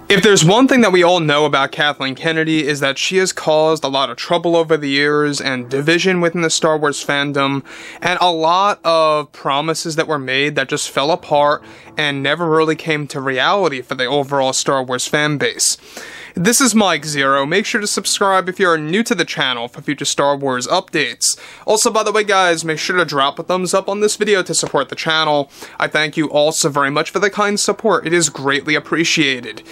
If there's one thing that we all know about Kathleen Kennedy is that she has caused a lot of trouble over the years and division within the Star Wars fandom, and a lot of promises that were made that just fell apart and never really came to reality for the overall Star Wars fan base. This is Mike Zero. Make sure to subscribe if you're new to the channel for future Star Wars updates. Also, by the way guys, make sure to drop a thumbs up on this video to support the channel. I thank you all so very much for the kind support. It is greatly appreciated.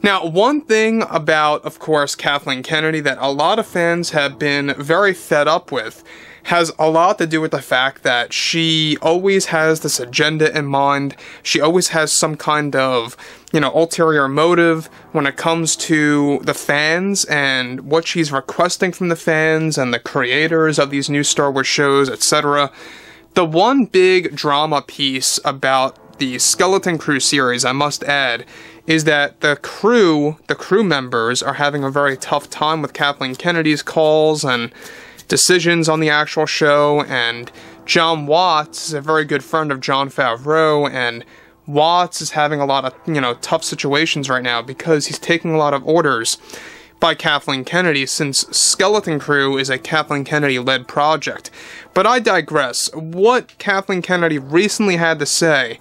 Now, one thing about, of course, Kathleen Kennedy that a lot of fans have been very fed up with has a lot to do with the fact that she always has this agenda in mind. She always has some kind of, ulterior motive when it comes to the fans and what she's requesting from the fans and the creators of these new Star Wars shows, etc. The one big drama piece about the Skeleton Crew series, I must add, is that the crew members are having a very tough time with Kathleen Kennedy's calls and decisions on the actual show, and John Watts is a very good friend of Jon Favreau, and Watts is having a lot of, tough situations right now because he's taking a lot of orders by Kathleen Kennedy, since Skeleton Crew is a Kathleen Kennedy-led project. But I digress. What Kathleen Kennedy recently had to say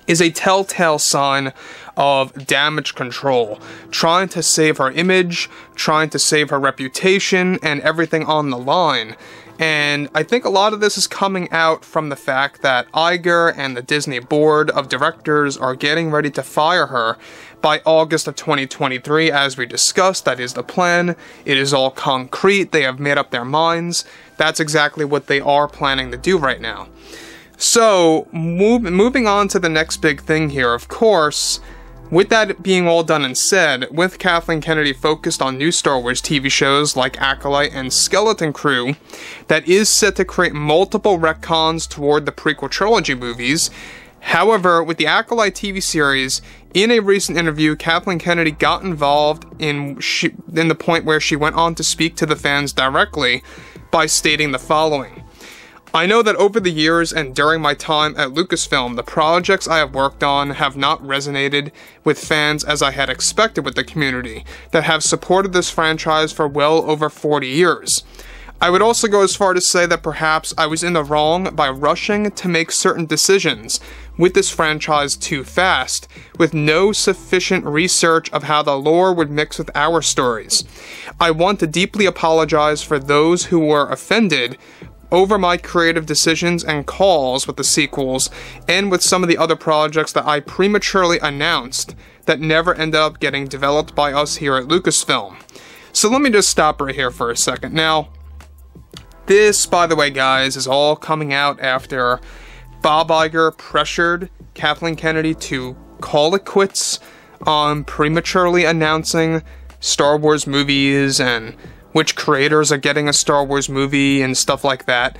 is a telltale sign of damage control, trying to save her image, trying to save her reputation, and everything on the line. And I think a lot of this is coming out from the fact that Iger and the Disney board of directors are getting ready to fire her by August of 2023, as we discussed. That is the plan. It is all concrete. They have made up their minds. That's exactly what they are planning to do right now. So, moving on to the next big thing here, of course, with that being all done and said, with Kathleen Kennedy focused on new Star Wars TV shows like Acolyte and Skeleton Crew, that is set to create multiple retcons toward the prequel trilogy movies. However, with the Acolyte TV series, in a recent interview, Kathleen Kennedy got involved in the point where she went on to speak to the fans directly by stating the following. I know that over the years and during my time at Lucasfilm, the projects I have worked on have not resonated with fans as I had expected with the community that have supported this franchise for well over 40 years. I would also go as far to say that perhaps I was in the wrong by rushing to make certain decisions with this franchise too fast, with no sufficient research of how the lore would mix with our stories. I want to deeply apologize for those who were offended over my creative decisions and calls with the sequels, and with some of the other projects that I prematurely announced that never ended up getting developed by us here at Lucasfilm. So let me just stop right here for a second. Now, this, by the way, guys, is all coming out after Bob Iger pressured Kathleen Kennedy to call it quits on prematurely announcing Star Wars movies and which creators are getting a Star Wars movie and stuff like that.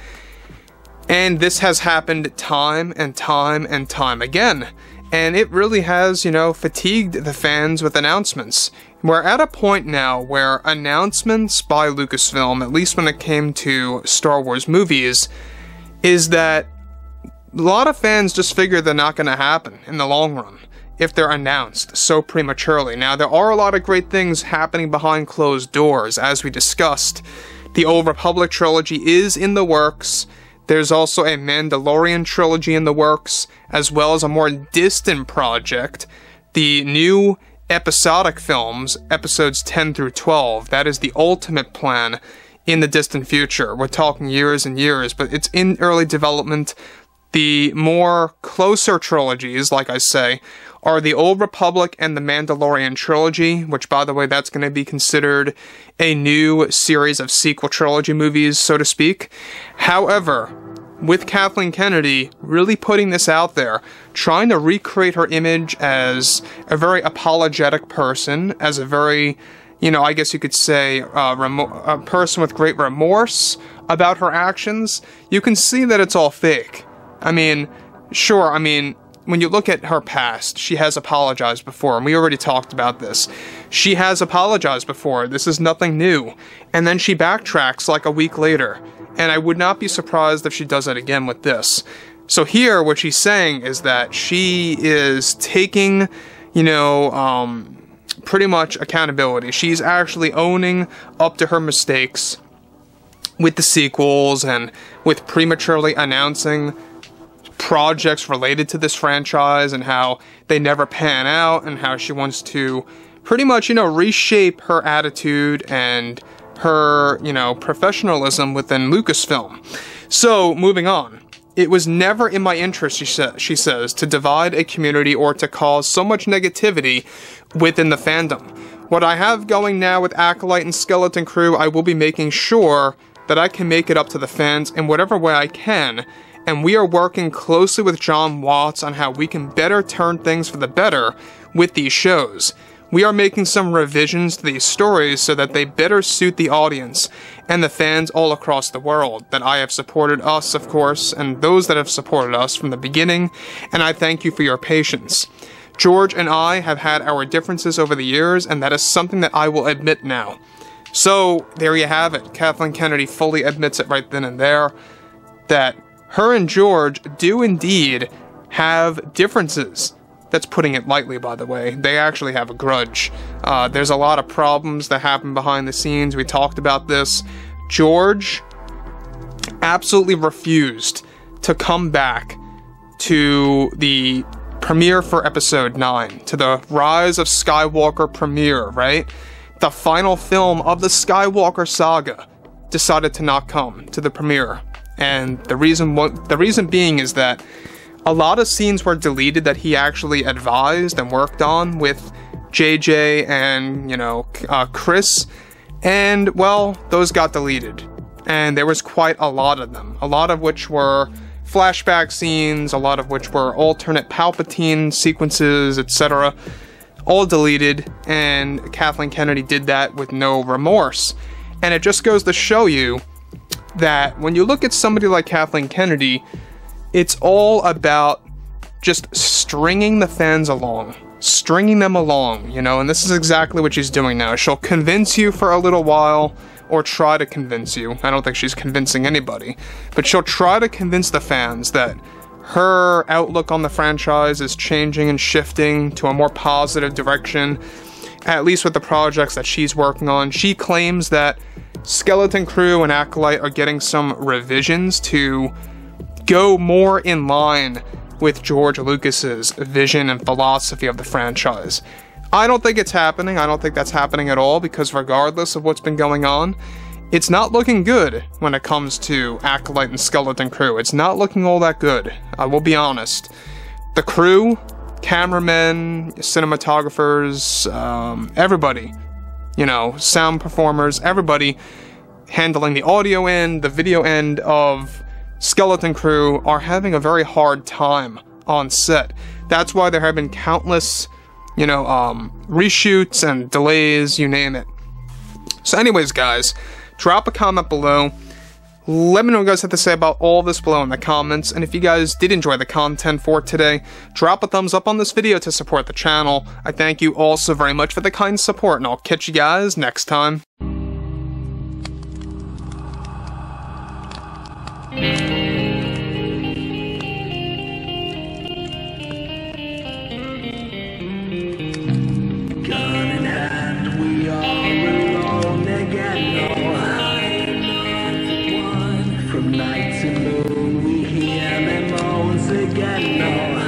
And this has happened time and time and time again. And it really has, fatigued the fans with announcements. We're at a point now where announcements by Lucasfilm, at least when it came to Star Wars movies, is that a lot of fans just figure they're not going to happen in the long run if they're announced so prematurely. Now, there are a lot of great things happening behind closed doors, as we discussed. The Old Republic trilogy is in the works. There's also a Mandalorian trilogy in the works, as well as a more distant project, the new episodic films, episodes 10 through 12. That is the ultimate plan in the distant future. We're talking years and years, but it's in early development. The more closer trilogies, like I say, are the Old Republic and the Mandalorian trilogy, which, by the way, that's going to be considered a new series of sequel trilogy movies, so to speak. However, with Kathleen Kennedy really putting this out there, trying to recreate her image as a very apologetic person, as a very, I guess you could say, a person with great remorse about her actions, you can see that it's all fake. Sure, when you look at her past, she has apologized before, and we already talked about this. She has apologized before, this is nothing new. And then she backtracks like a week later, and I would not be surprised if she does it again with this. So here, what she's saying is that she is taking, pretty much accountability. She's actually owning up to her mistakes with the sequels and with prematurely announcing projects related to this franchise and how they never pan out, and how she wants to pretty much, you know, reshape her attitude and her, you know, professionalism within Lucasfilm. So, moving on. It was never in my interest, she says, to divide a community or to cause so much negativity within the fandom. What I have going now with Acolyte and Skeleton Crew, I will be making sure that I can make it up to the fans in whatever way I can, and we are working closely with John Watts on how we can better turn things for the better with these shows. We are making some revisions to these stories so that they better suit the audience and the fans all across the world that I have supported us, of course, and those that have supported us from the beginning, and I thank you for your patience. George and I have had our differences over the years, and that is something that I will admit now. So, there you have it. Kathleen Kennedy fully admits it right then and there, that her and George do indeed have differences. That's putting it lightly, by the way. They actually have a grudge. There's a lot of problems that happen behind the scenes. We talked about this. George absolutely refused to come back to the premiere for episode 9, to the Rise of Skywalker premiere, right? The final film of the Skywalker saga decided to not come to the premiere. And the reason being is that a lot of scenes were deleted that he actually advised and worked on with JJ and, you know, Chris. And, well, those got deleted. And there was quite a lot of them. A lot of which were flashback scenes, a lot of which were alternate Palpatine sequences, etc. All deleted, and Kathleen Kennedy did that with no remorse. And it just goes to show you that when you look at somebody like Kathleen Kennedy, it's all about just stringing the fans along. Stringing them along, you know, and this is exactly what she's doing now. She'll convince you for a little while, or try to convince you. I don't think she's convincing anybody, but she'll try to convince the fans that her outlook on the franchise is changing and shifting to a more positive direction, at least with the projects that she's working on. She claims that Skeleton Crew and Acolyte are getting some revisions to go more in line with George Lucas's vision and philosophy of the franchise. I don't think it's happening. I don't think that's happening at all, because regardless of what's been going on, it's not looking good when it comes to Acolyte and Skeleton Crew. It's not looking all that good, I will be honest. The crew, cameramen, cinematographers, everybody, you know, sound performers, everybody handling the audio end, the video end of Skeleton Crew are having a very hard time on set. That's why there have been countless, you know, reshoots and delays, you name it. So anyways, guys, drop a comment below. Let me know what you guys have to say about all this below in the comments. And if you guys did enjoy the content for today, drop a thumbs up on this video to support the channel. I thank you all so very much for the kind support, and I'll catch you guys next time. From night to moon, we hear them moans again. No.